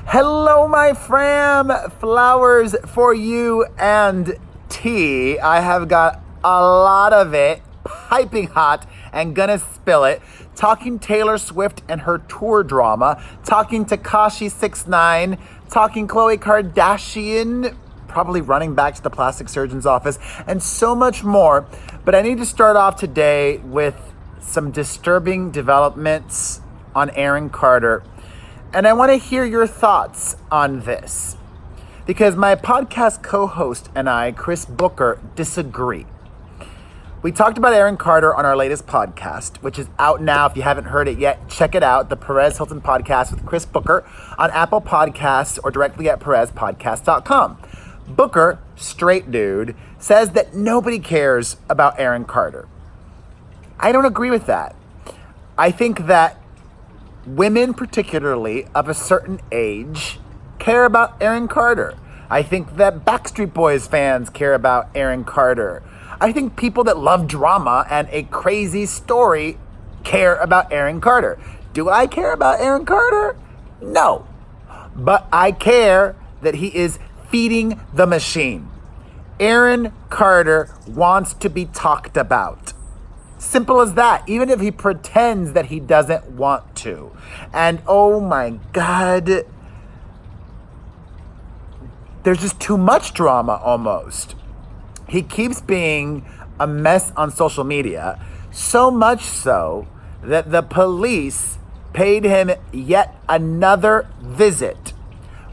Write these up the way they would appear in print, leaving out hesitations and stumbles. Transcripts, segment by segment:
Hello, my fram. Flowers for you and tea. I have got a lot of it, piping hot, and gonna spill it. Talking Taylor Swift and her tour drama. Talking Tekashi 6ix9ine. Talking Khloe Kardashian, probably running back to the plastic surgeon's office, and so much more. But I need to start off today with some disturbing developments on Aaron Carter. And I want to hear your thoughts on this, because my podcast co-host and I, Chris Booker, disagree. We talked about Aaron Carter on our latest podcast, which is out now. If you haven't heard it yet, check it out. The Perez Hilton podcast with Chris Booker on Apple Podcasts or directly at perezpodcast.com. Booker, straight dude, says that nobody cares about Aaron Carter. I don't agree with that. I think that women, particularly of a certain age, care about Aaron Carter. I think that Backstreet Boys fans care about Aaron Carter. I think people that love drama and a crazy story care about Aaron Carter. Do I care about Aaron Carter? No. But I care that he is feeding the machine. Aaron Carter wants to be talked about. Simple as that, even if he pretends that he doesn't want to. And oh my God, there's just too much drama almost. He keeps being a mess on social media, so much so that the police paid him yet another visit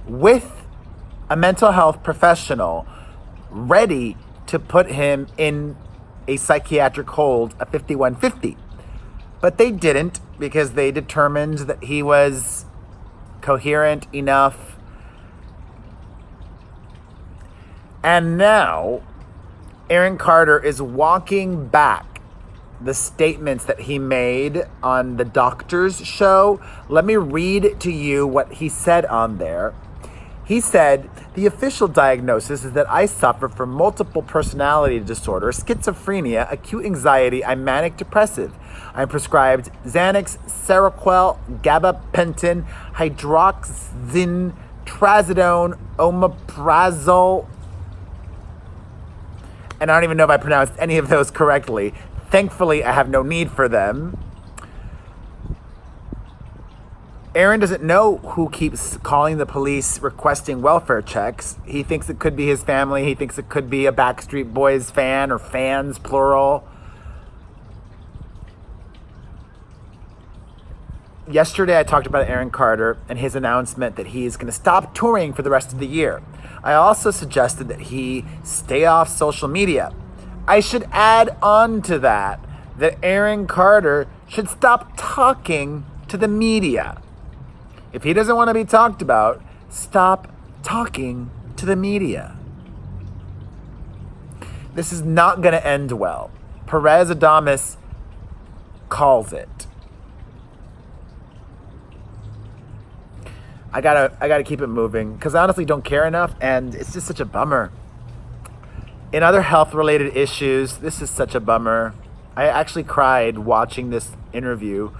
with a mental health professional ready to put him in a psychiatric hold, a 5150. But they didn't, because they determined that he was coherent enough. And now Aaron Carter is walking back the statements that he made on the doctor's show. Let me read to you what he said on there. He said, "The official diagnosis is that I suffer from multiple personality disorder, schizophrenia, acute anxiety. I'm manic depressive. I'm prescribed Xanax, Seroquel, gabapentin, hydroxyzine, trazodone, omeprazole." And I don't even know if I pronounced any of those correctly. Thankfully, I have no need for them. Aaron doesn't know who keeps calling the police requesting welfare checks. He thinks it could be his family. He thinks it could be a Backstreet Boys fan, or fans, plural. Yesterday, I talked about Aaron Carter and his announcement that he is going to stop touring for the rest of the year. I also suggested that he stay off social media. I should add on to that Aaron Carter should stop talking to the media. If he doesn't want to be talked about, stop talking to the media. This is not going to end well. Perez Adamas calls it. I gotta keep it moving, because I honestly don't care enough, and it's just such a bummer. In other health-related issues, this is such a bummer. I actually cried watching this interview.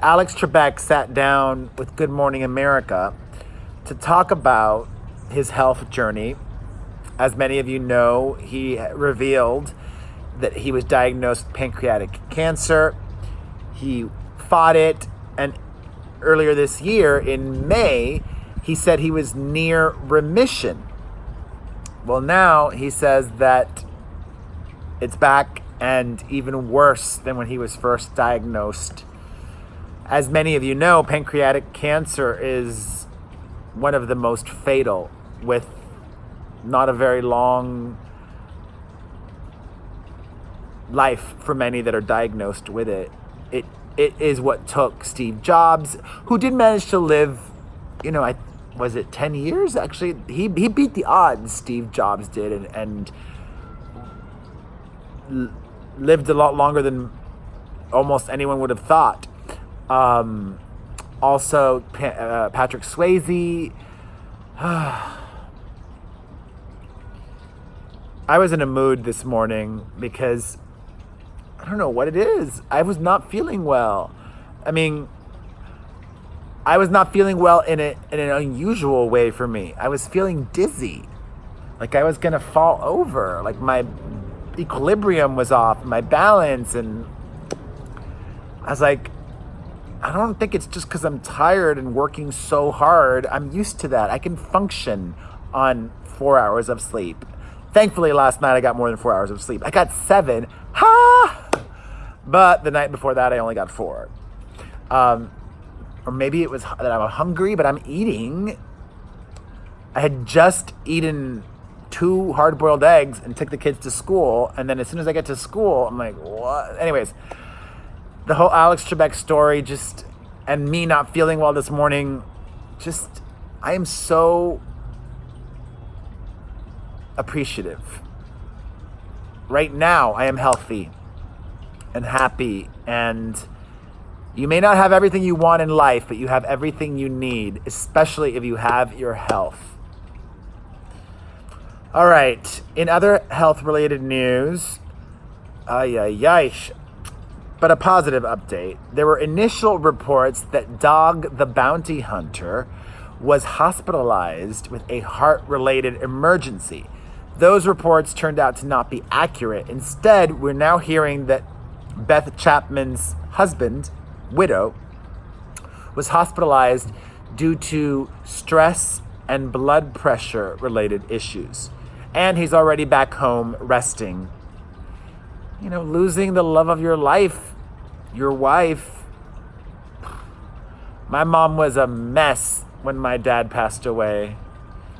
Alex Trebek sat down with Good Morning America to talk about his health journey. As many of you know, he revealed that he was diagnosed with pancreatic cancer. He fought it, and earlier this year, in May, he said he was near remission. Well, now he says that it's back, and even worse than when he was first diagnosed. As many of you know, pancreatic cancer is one of the most fatal, with not a very long life for many that are diagnosed with it. It is what took Steve Jobs, who did manage to live, was it 10 years? Actually, he beat the odds, Steve Jobs did, and lived a lot longer than almost anyone would have thought. Also, Patrick Swayze. I was in a mood this morning because I don't know what it is. I was not feeling well. I mean, I was not feeling well in an unusual way for me. I was feeling dizzy, like I was gonna fall over, like my equilibrium was off, my balance, and I was like, I don't think it's just because I'm tired and working so hard. I'm used to that. I can function on 4 hours of sleep. Thankfully, last night I got more than 4 hours of sleep. I got 7. Ha! But the night before that, I only got 4. Or maybe it was that I'm hungry, but I'm eating. I had just eaten 2 hard-boiled eggs and took the kids to school. And then as soon as I get to school, I'm like, what? Anyways, the whole Alex Trebek story and me not feeling well this morning, I am so appreciative. Right now, I am healthy and happy, and you may not have everything you want in life, but you have everything you need, especially if you have your health. All right, in other health-related news, but a positive update. There were initial reports that Dog the Bounty Hunter was hospitalized with a heart-related emergency. Those reports turned out to not be accurate. Instead, we're now hearing that Beth Chapman's widow, was hospitalized due to stress and blood pressure related issues. And he's already back home resting. You know, losing the love of your life, your wife. My mom was a mess when my dad passed away.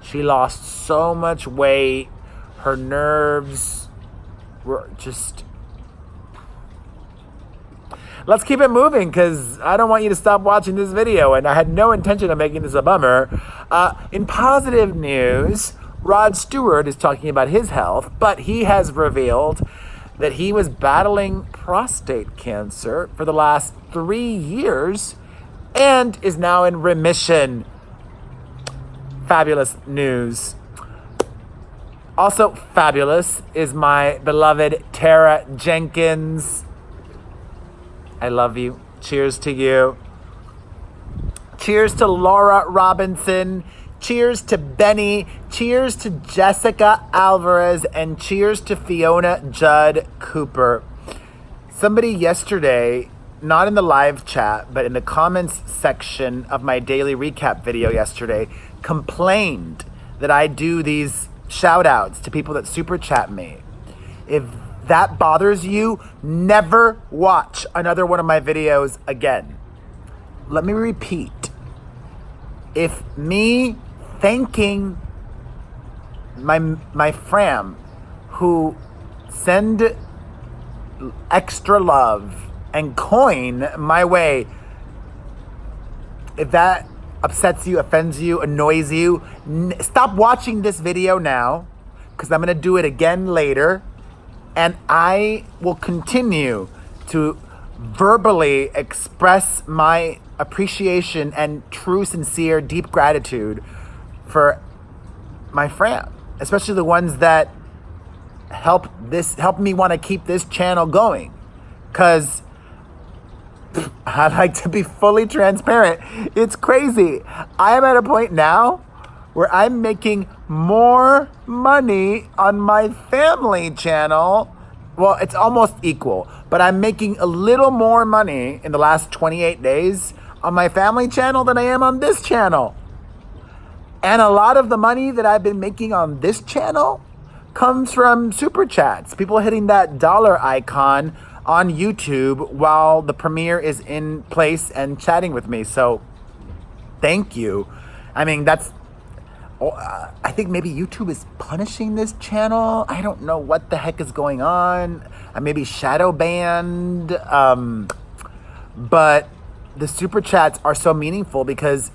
She lost so much weight. Her nerves were just... Let's keep it moving because I don't want you to stop watching this video, and I had no intention of making this a bummer. In positive news, Rod Stewart is talking about his health, but he has revealed that he was battling prostate cancer for the last 3 years and is now in remission. Fabulous news. Also fabulous is my beloved Tara Jenkins. I love you. Cheers to you. Cheers to Laura Robinson. Cheers to Benny. Cheers to Jessica Alvarez. And cheers to Fiona Judd Cooper. Somebody yesterday, not in the live chat, but in the comments section of my daily recap video yesterday, complained that I do these shout outs to people that super chat me. If that bothers you, never watch another one of my videos again. Let me repeat. If me thanking my fam who send extra love and coin my way, if that upsets you, offends you, annoys you, stop watching this video now, because I'm going to do it again later. And I will continue to verbally express my appreciation and true, sincere, deep gratitude for my fam, especially the ones that help me want to keep this channel going. Because I like to be fully transparent. It's crazy. I am at a point now where I'm making more money on my family channel. Well, it's almost equal, but I'm making a little more money in the last 28 days on my family channel than I am on this channel. And a lot of the money that I've been making on this channel comes from super chats, people hitting that dollar icon on YouTube while the premiere is in place and chatting with me. So thank you. I mean, I think maybe YouTube is punishing this channel. I don't know what the heck is going on. I may be shadow banned. But the super chats are so meaningful because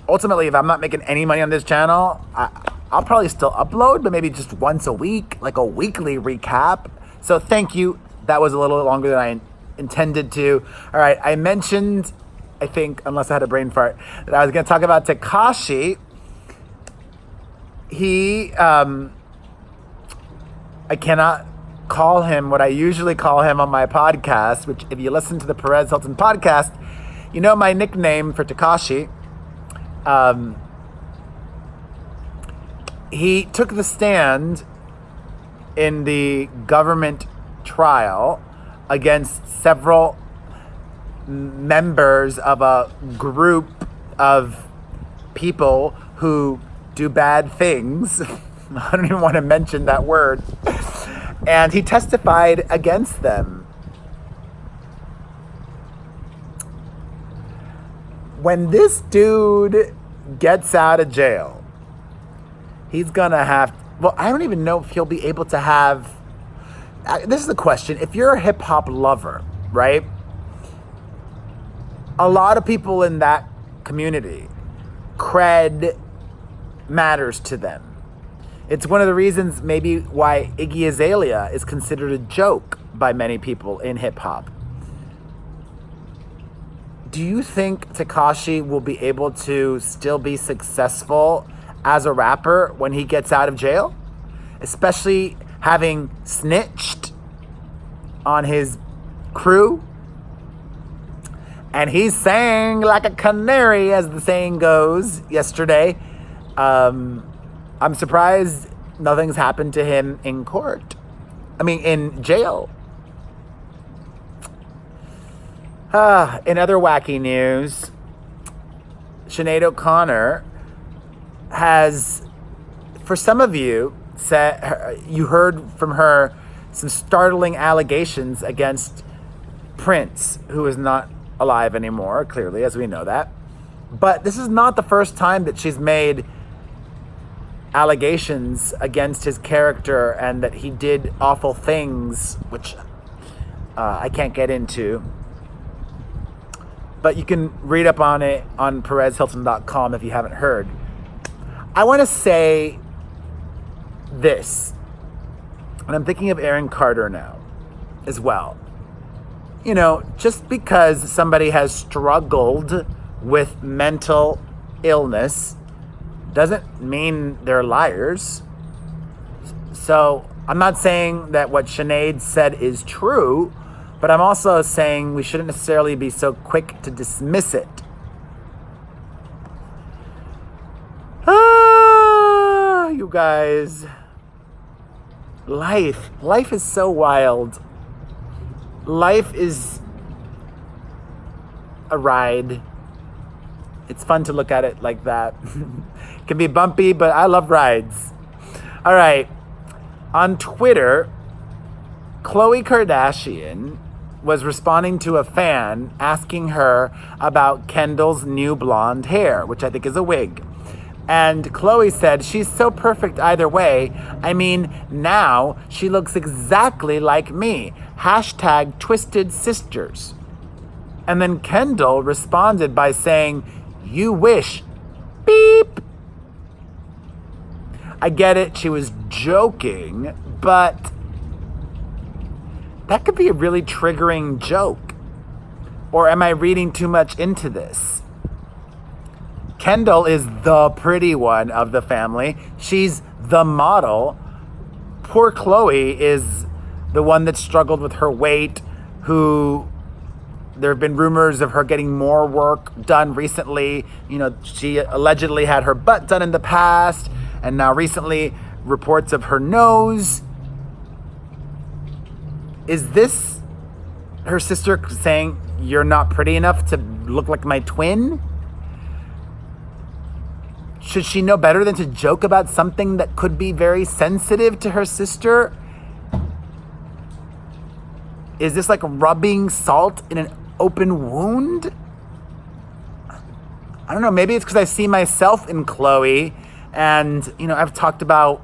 ultimately, if I'm not making any money on this channel, I'll probably still upload, but maybe just once a week, like a weekly recap. So thank you. That was a little longer than I intended to. All right, I mentioned, I think, unless I had a brain fart, that I was going to talk about Tekashi. I cannot call him what I usually call him on my podcast, which if you listen to the Perez Hilton podcast, You know my nickname for Tekashi? He took the stand in the government trial against several members of a group of people who do bad things. I don't even want to mention that word. And he testified against them. When this dude gets out of jail, he's gonna have, well, I don't even know if he'll be able to have, this is the question. If you're a hip hop lover, right? A lot of people in that community, cred matters to them. It's one of the reasons maybe why Iggy Azalea is considered a joke by many people in hip hop. Do you think Tekashi will be able to still be successful as a rapper when he gets out of jail? Especially having snitched on his crew? And he sang like a canary, as the saying goes, yesterday. I'm surprised nothing's happened to him in court. In jail. In other wacky news, Sinead O'Connor has, for some of you, you heard from her some startling allegations against Prince, who is not alive anymore, clearly, as we know that. But this is not the first time that she's made allegations against his character and that he did awful things, which I can't get into. But you can read up on it on PerezHilton.com if you haven't heard. I want to say this, and I'm thinking of Aaron Carter now as well. You know, just because somebody has struggled with mental illness doesn't mean they're liars. So I'm not saying that what Sinead said is true, but I'm also saying we shouldn't necessarily be so quick to dismiss it. You guys. Life is so wild. Life is a ride. It's fun to look at it like that. It can be bumpy, but I love rides. All right. On Twitter, Khloe Kardashian was responding to a fan asking her about Kendall's new blonde hair, which I think is a wig. And Khloe said, she's so perfect either way. Now she looks exactly like me. Hashtag twisted sisters. And then Kendall responded by saying, you wish. Beep. I get it, she was joking, but that could be a really triggering joke. Or am I reading too much into this? Kendall is the pretty one of the family. She's the model. Poor Khloe is the one that struggled with her weight, who there have been rumors of her getting more work done recently. You know, she allegedly had her butt done in the past, and now recently reports of her nose. Is this her sister saying, you're not pretty enough to look like my twin? Should she know better than to joke about something that could be very sensitive to her sister? Is this like rubbing salt in an open wound? I don't know. Maybe it's because I see myself in Khloe. And, you know, I've talked about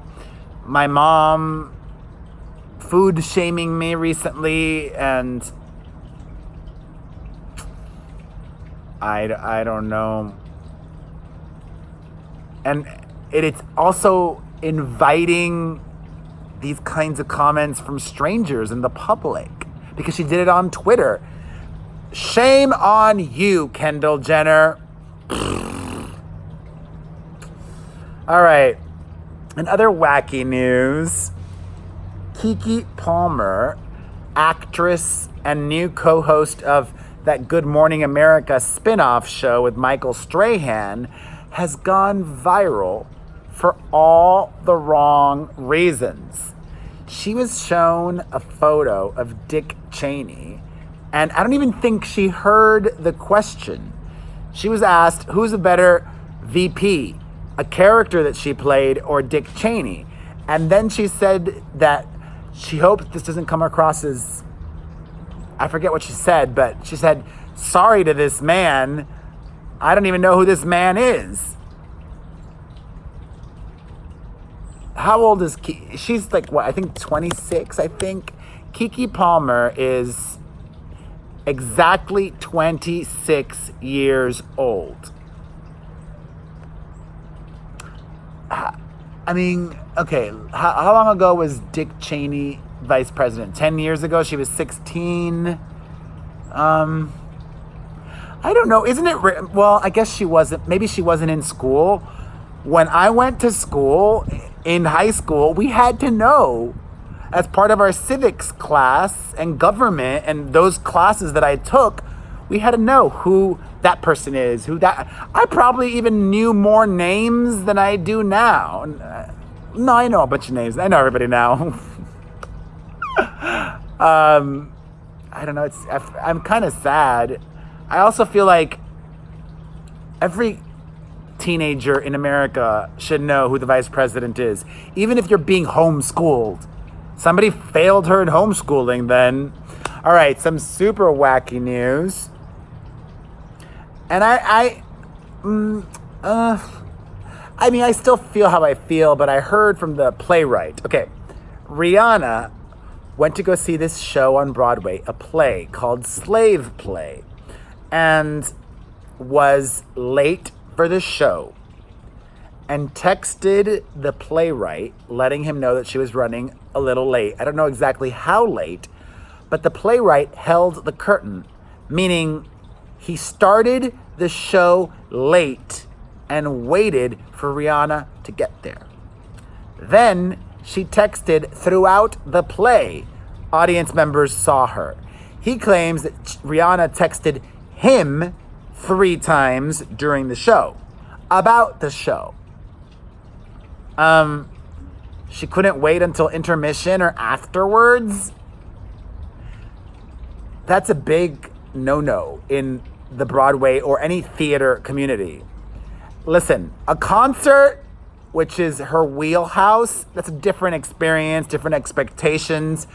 my mom food shaming me recently. And I don't know. And it's also inviting these kinds of comments from strangers in the public because she did it on Twitter. Shame on you, Kendall Jenner. All right. In other wacky news, KEKE Palmer, actress and new co-host of that Good Morning America spin-off show with Michael Strahan has gone viral for all the wrong reasons. She was shown a photo of Dick Cheney, and I don't even think she heard the question. She was asked, who's a better VP, a character that she played or Dick Cheney? And then she said that she hopes this doesn't come across as, I forget what she said, but she said, sorry to this man. I don't even know who this man is. How old is she's like, what, I think 26, I think. KEKE Palmer is exactly 26 years old. I mean, okay, how long ago was Dick Cheney vice president? 10 years ago? She was 16. I don't know. Isn't it, well, I guess she wasn't, maybe she wasn't in school. When I went to school, in high school, we had to know, as part of our civics class and government and those classes that I took, we had to know who that person is, who that, I probably even knew more names than I do now. No, I know a bunch of names. I know everybody now. I don't know, I'm kind of sad. I also feel like every teenager in America should know who the vice president is. Even if you're being homeschooled. Somebody failed her in homeschooling then. All right, some super wacky news. And I mean, I still feel how I feel, but I heard from the playwright. Okay, Rihanna went to go see this show on Broadway, a play called Slave Play, and was late for the show and texted the playwright letting him know that she was running a little late. I don't know exactly how late, but the playwright held the curtain, meaning he started the show late and waited for Rihanna to get there. Then she texted throughout the play. Audience members saw her. He claims that Rihanna texted him 3 times during the show about the show. She couldn't wait until intermission or afterwards. That's a big no-no in the Broadway or any theater community. Listen, a concert, which is her wheelhouse, that's a different experience, different expectations.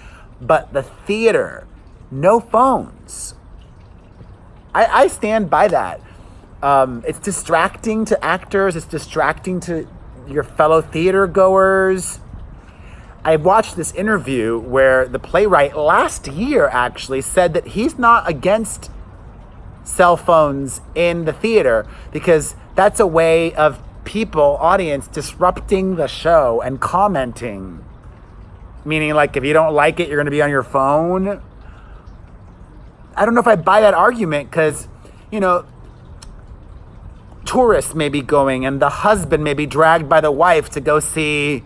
But the theater, no phones. I stand by that. It's distracting to actors. It's distracting to your fellow theater goers. I watched this interview where the playwright last year actually said that he's not against cell phones in the theater because that's a way of people, audience, disrupting the show and commenting. Meaning, like, if you don't like it, you're going to be on your phone. I don't know if I buy that argument because, you know, tourists may be going and the husband may be dragged by the wife to go see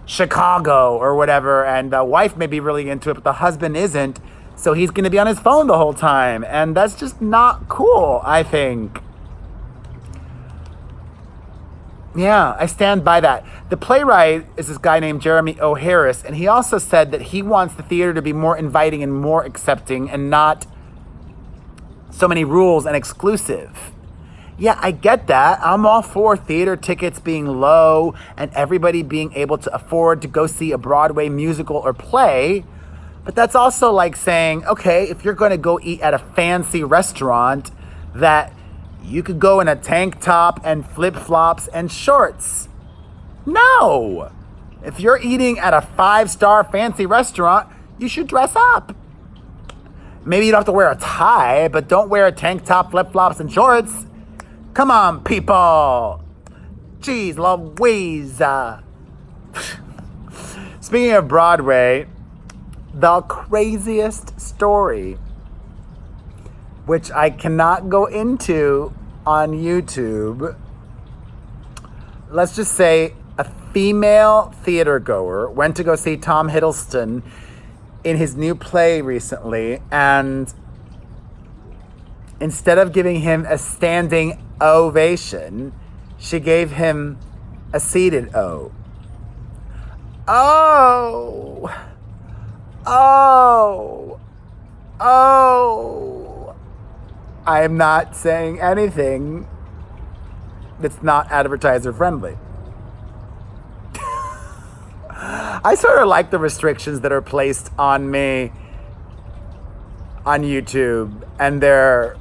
Chicago or whatever, and the wife may be really into it, but the husband isn't, so he's going to be on his phone the whole time, and that's just not cool, I think. Yeah, I stand by that. The playwright is this guy named Jeremy O. Harris, and he also said that he wants the theater to be more inviting and more accepting and not so many rules and exclusive. Yeah, I get that. I'm all for theater tickets being low and everybody being able to afford to go see a Broadway musical or play. But that's also like saying, okay, if you're going to go eat at a fancy restaurant, that you could go in a tank top and flip-flops and shorts. No! If you're eating at a 5-star fancy restaurant, you should dress up. Maybe you don't have to wear a tie, but don't wear a tank top, flip-flops, and shorts. Come on, people. Jeez Louise. Speaking of Broadway, the craziest story, which I cannot go into on YouTube. Let's just say a female theater goer went to go see Tom Hiddleston in his new play recently, and Instead of giving him a standing ovation, she gave him a seated O. Oh, oh, oh. I am not saying anything that's not advertiser friendly. I sort of like the restrictions that are placed on me on YouTube and their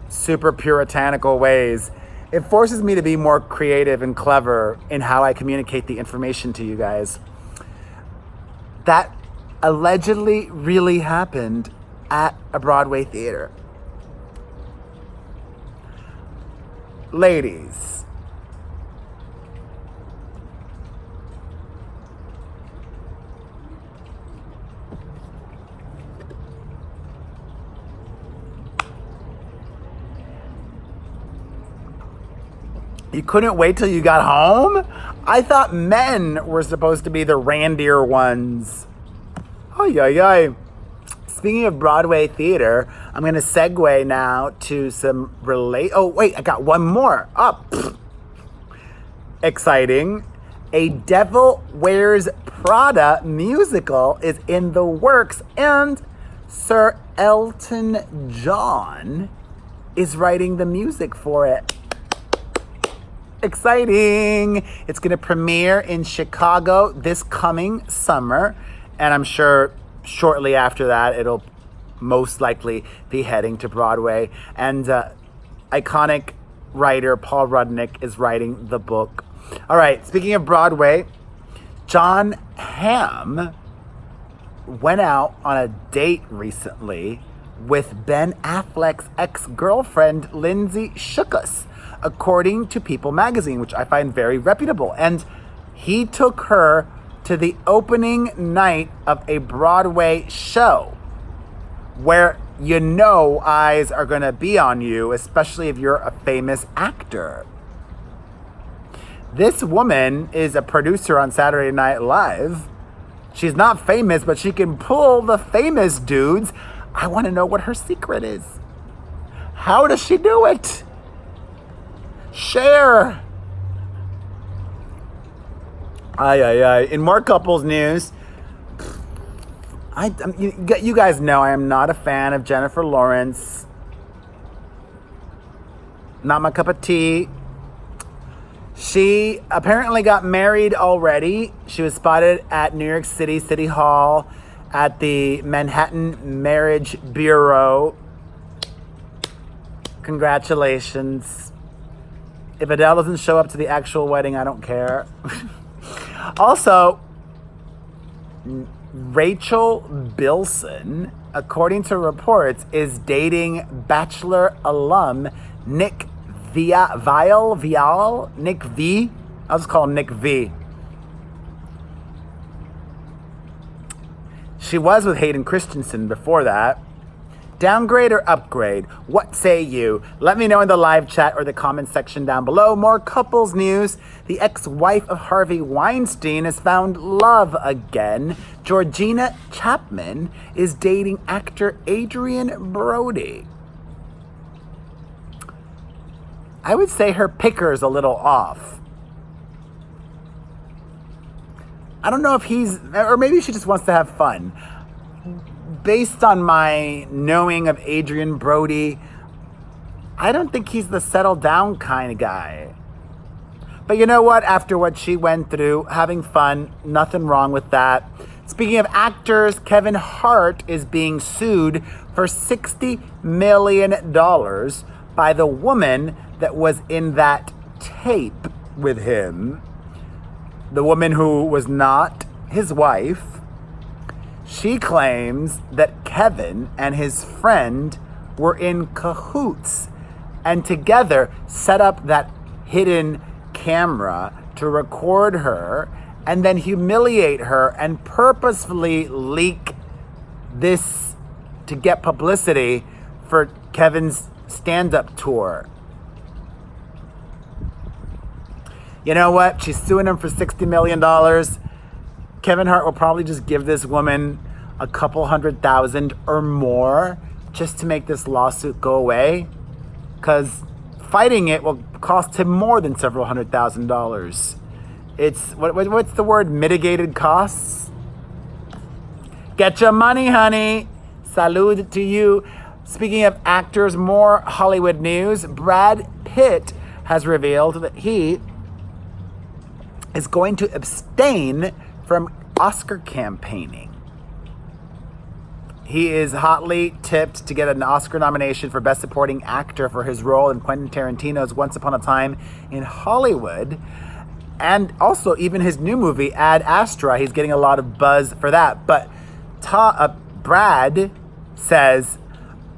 super puritanical ways. It forces me to be more creative and clever in how I communicate the information to you guys. That allegedly really happened at a Broadway theater. Ladies, you couldn't wait till you got home? I thought men were supposed to be the randier ones. Ay, ay, ay. Speaking of Broadway theater, I'm going to segue now to some Oh, wait, I got one more. Exciting. A Devil Wears Prada musical is in the works, and Sir Elton John is writing the music for it. Exciting. It's going to premiere in Chicago this coming summer, and I'm sure shortly after that it'll most likely be heading to Broadway. And iconic writer Paul Rudnick is writing the book. All right, speaking of Broadway, Jon Hamm went out on a date recently with Ben Affleck's ex-girlfriend Lindsay Shookus, according to People magazine, which I find very reputable. And he took her to the opening night of a Broadway show where you know eyes are going to be on you, especially if you're a famous actor. This woman is a producer on Saturday Night Live. She's not famous, but she can pull the famous dudes. I want to know what her secret is. How does she do it? Share. Ay, ay, ay. In more couples news, you guys know I am not a fan of Jennifer Lawrence. Not my cup of tea. She apparently got married already. She was spotted at New York City Hall at the Manhattan Marriage Bureau. Congratulations. If Adele doesn't show up to the actual wedding, I don't care. Also, Rachel Bilson, according to reports, is dating Bachelor alum Nick Viall? Nick V? I'll just call him Nick V. She was with Hayden Christensen before that. Downgrade or upgrade? What say you? Let me know in the live chat or the comment section down below. More couples news. The ex-wife of Harvey Weinstein has found love again. Georgina Chapman is dating actor Adrian Brody. I would say her picker's a little off. I don't know if or maybe she just wants to have fun. Based on my knowing of Adrian Brody, I don't think he's the settle down kind of guy. But you know what? After what she went through, having fun, nothing wrong with that. Speaking of actors, Kevin Hart is being sued for $60 million by the woman that was in that tape with him. The woman who was not his wife. She claims that Kevin and his friend were in cahoots and together set up that hidden camera to record her and then humiliate her and purposefully leak this to get publicity for Kevin's stand-up tour. You know what? She's suing him for $60 million. Kevin Hart will probably just give this woman a couple $100,000 or more just to make this lawsuit go away. because fighting it will cost him more than several $100,000. It's, what's the word? Mitigated costs? Get your money, honey. Salud to you. Speaking of actors, more Hollywood news. Brad Pitt has revealed that he is going to abstain from Oscar campaigning. He is hotly tipped to get an Oscar nomination for Best Supporting Actor for his role in Quentin Tarantino's Once Upon a Time in Hollywood. And also, even his new movie, Ad Astra, he's getting a lot of buzz for that. But Brad says,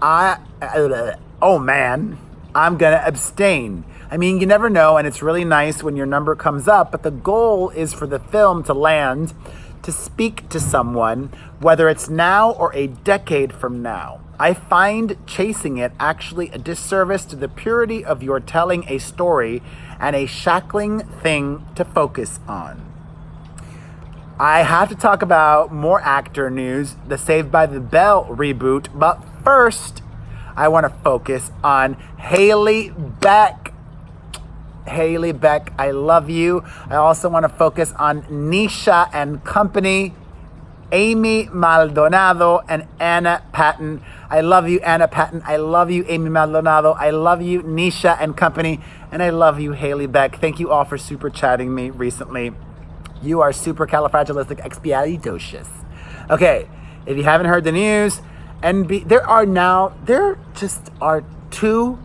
oh man, I'm going to abstain. I mean, you never know, and it's really nice when your number comes up, but the goal is for the film to land, to speak to someone, whether it's now or a decade from now. I find chasing it actually a disservice to the purity of your telling a story and a shackling thing to focus on. I have to talk about more actor news, the Saved by the Bell reboot, but first, I want to focus on Haley Beck. Haley Beck, I love you. I also want to focus on Nisha and Company, Amy Maldonado, and Anna Patton. I love you, Anna Patton. I love you, Amy Maldonado. I love you, Nisha and Company. And I love you, Haley Beck. Thank you all for super chatting me recently. You are supercalifragilisticexpialidocious. Okay, if you haven't heard the news, there just are too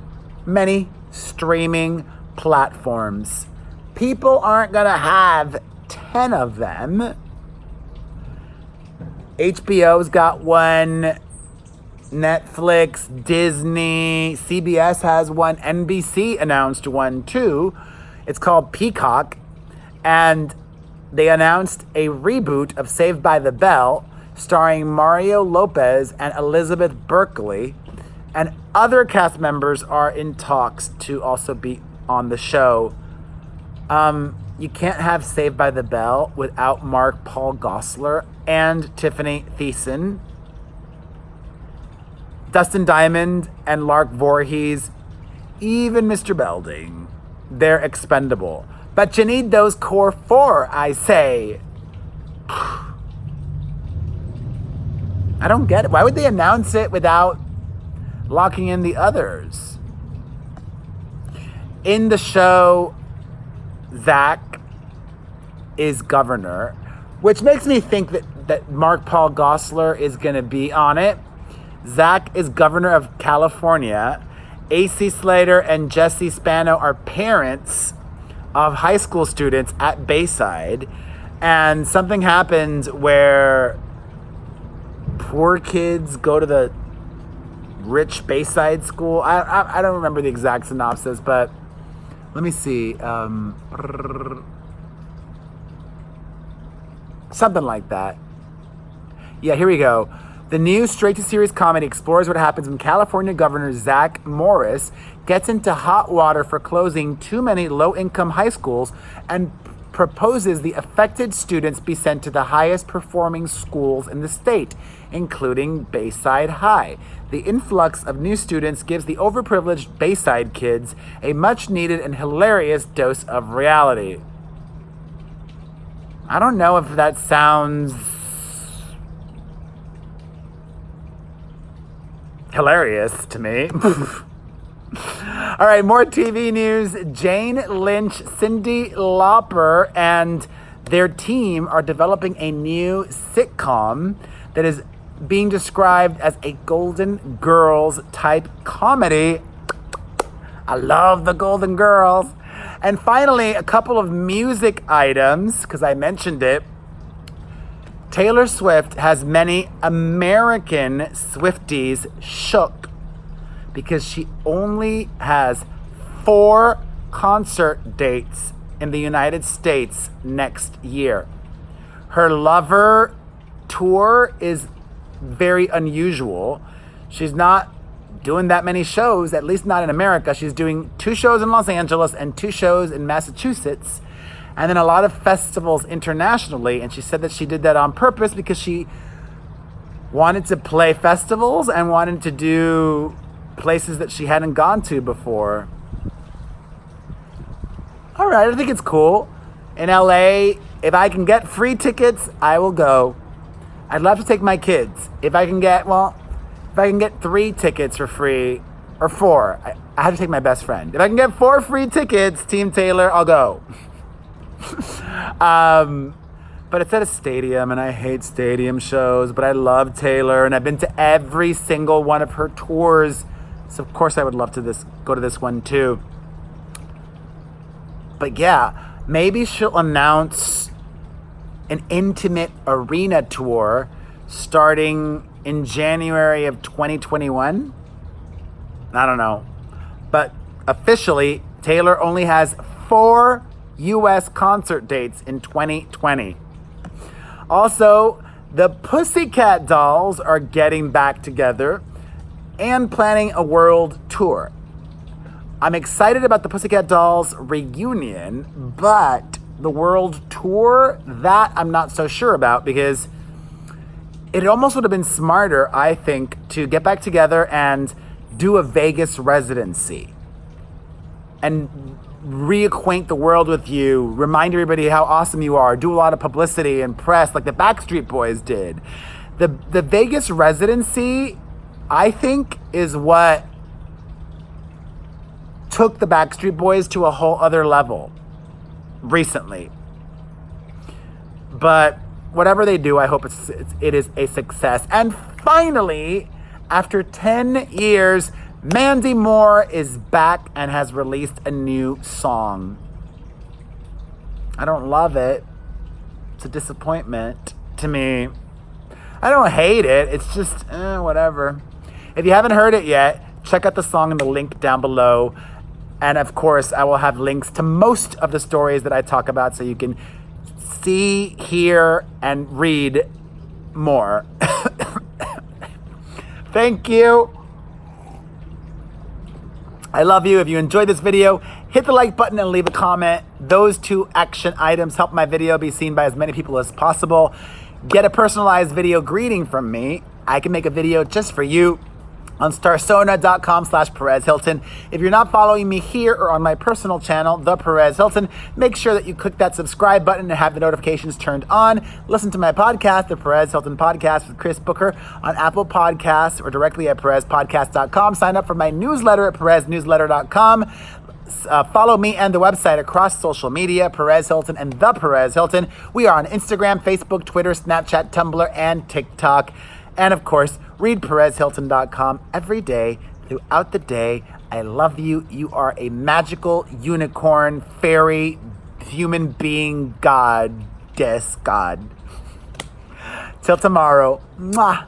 many streaming platforms. People aren't gonna have 10 of them. HBO's got one, Netflix, Disney, CBS has one, NBC announced one too. It's called Peacock, and they announced a reboot of Saved by the Bell starring Mario Lopez and Elizabeth Berkley, and other cast members are in talks to also be on the show. You can't have Saved by the Bell without Mark Paul Gosselaar and Tiffany Thiessen. Dustin Diamond and Lark Voorhees, even Mr. Belding, they're expendable. But you need those core four, I say. I don't get it. Why would they announce it without locking in the others? In the show, Zach is governor, which makes me think that Mark Paul Gosselaar is going to be on it. Zach is governor of California. AC Slater and Jesse Spano are parents of high school students at Bayside. And something happens where poor kids go to the rich Bayside school. I don't remember the exact synopsis, but let me see. Something like that. Yeah, here we go. The new straight-to-series comedy explores what happens when California Governor Zach Morris gets into hot water for closing too many low-income high schools and proposes the affected students be sent to the highest-performing schools in the state, including Bayside High. The influx of new students gives the overprivileged Bayside kids a much-needed and hilarious dose of reality. I don't know if that sounds hilarious to me. All right, more TV news. Jane Lynch, Cyndi Lauper, and their team are developing a new sitcom that is being described as a Golden Girls type comedy. I love the Golden Girls. And finally, a couple of music items, because I mentioned it. Taylor Swift has many American Swifties shook because she only has 4 concert dates in the United States next year. Her Lover tour is very unusual. She's not doing that many shows, at least not in America. She's doing 2 shows in Los Angeles and 2 shows in Massachusetts, and then a lot of festivals internationally. And she said that she did that on purpose because she wanted to play festivals and wanted to do places that she hadn't gone to before. All right, I think it's cool. In LA, if I can get free tickets, I will go. I'd love to take my kids. If I can get 3 tickets for free, or 4, I have to take my best friend. If I can get 4 free tickets, Team Taylor, I'll go. But it's at a stadium, and I hate stadium shows, but I love Taylor, and I've been to every single one of her tours. So of course I would love to go to this one too. But yeah, maybe she'll announce an intimate arena tour starting in January of 2021. I don't know. But officially, Taylor only has 4 US concert dates in 2020. Also, the Pussycat Dolls are getting back together and planning a world tour. I'm excited about the Pussycat Dolls reunion, but the world tour, that I'm not so sure about, because it almost would have been smarter, I think, to get back together and do a Vegas residency and reacquaint the world with you, remind everybody how awesome you are, do a lot of publicity and press like the Backstreet Boys did. The Vegas residency, I think, is what took the Backstreet Boys to a whole other level recently. But whatever they do, I hope it is a success. And finally, after 10 years, Mandy Moore is back and has released a new song. I don't love it. It's a disappointment to me. I don't hate it. It's just, whatever. If you haven't heard it yet, check out the song in the link down below. And of course, I will have links to most of the stories that I talk about so you can see, hear, and read more. Thank you. I love you. If you enjoyed this video, hit the like button and leave a comment. Those 2 action items help my video be seen by as many people as possible. Get a personalized video greeting from me. I can make a video just for you on starsona.com/Perez Hilton. If you're not following me here or on my personal channel, The Perez Hilton, make sure that you click that subscribe button and have the notifications turned on. Listen to my podcast, The Perez Hilton Podcast with Chris Booker, on Apple Podcasts or directly at PerezPodcast.com. Sign up for my newsletter at PerezNewsletter.com. Follow me and the website across social media, Perez Hilton and The Perez Hilton. We are on Instagram, Facebook, Twitter, Snapchat, Tumblr, and TikTok. And of course, read PerezHilton.com every day, throughout the day. I love you. You are a magical unicorn, fairy, human being, goddess, God. Till tomorrow. Mwah.